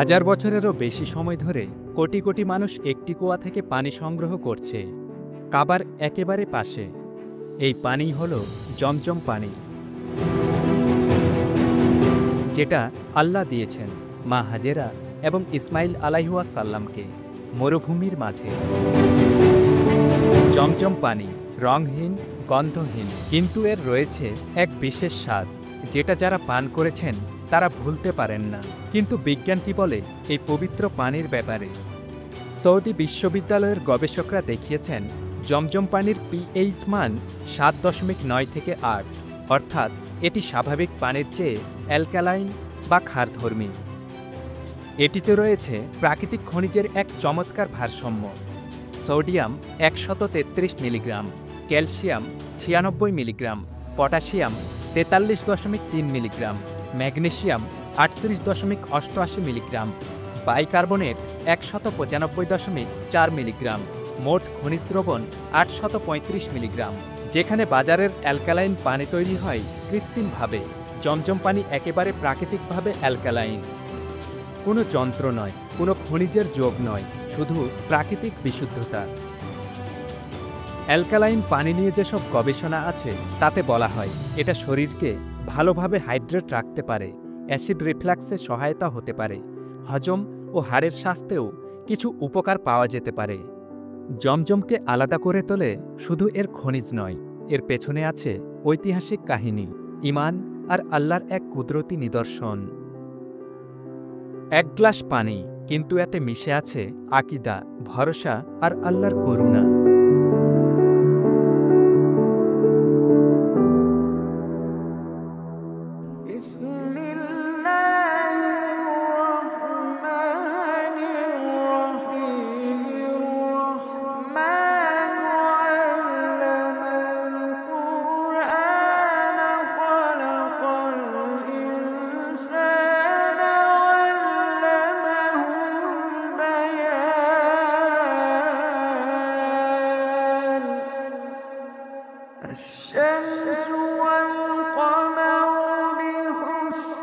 হাজার বছরেরও বেশি সময় ধরে কোটি কোটি মানুষ একটি কুয়া থেকে পানি সংগ্রহ করছে কাবার একেবারে পাশে। এই পানি হল জমজম পানি, যেটা আল্লাহ দিয়েছেন মা হাজেরা এবং ইসমাইল আলাইহিসসালামকে মরুভূমির মাঝে। জমজম পানি রংহীন, গন্ধহীন, কিন্তু এর রয়েছে এক বিশেষ স্বাদ যেটা যারা পান করেছেন তারা ভুলতে পারেন না। কিন্তু বিজ্ঞান কি বলে এই পবিত্র পানির ব্যাপারে? সৌদি বিশ্ববিদ্যালয়ের গবেষকরা দেখিয়েছেন জমজম পানির পিএইচ মান 7.9 থেকে 8, অর্থাৎ এটি স্বাভাবিক পানির চেয়ে অ্যালকালাইন বা ক্ষারধর্মী। এটিতে রয়েছে প্রাকৃতিক খনিজের এক চমৎকার ভারসাম্য। Sodium 133 milligram, calcium 96 milligram, potassium 43.3 milligram, magnesium 38.88 milligram, bicarbonate 195.4 milligram, মোট খনিজ দ্রবণ 835 মিলিগ্রাম। যেখানে বাজারের অ্যালকালাইন পানি তৈরি হয় কৃত্রিমভাবে, জমজম পানি একেবারে প্রাকৃতিকভাবে অ্যালকালাইন। কোনো যন্ত্র নয়, কোনো খনিজের যোগ নয়, শুধু প্রাকৃতিক বিশুদ্ধতা। অ্যালকালাইন পানি নিয়ে যেসব গবেষণা আছে তাতে বলা হয় এটা শরীরকে ভালোভাবে হাইড্রেট রাখতে পারে, অ্যাসিড রিফ্লাক্সে সহায়তা হতে পারে, হজম ও হাড়ের স্বাস্থ্যেও কিছু উপকার পাওয়া যেতে পারে। জমজমকে আলাদা করে তোলে শুধু এর খনিজ নয়, এর পেছনে আছে ঐতিহাসিক কাহিনী, ঈমান আর আল্লাহর এক কুদরতি নিদর্শন। এক গ্লাস পানি, কিন্তু এতে মিশে আছে আকীদা, ভরসা আর আল্লাহর করুণা। الشمس والقمر بحسبان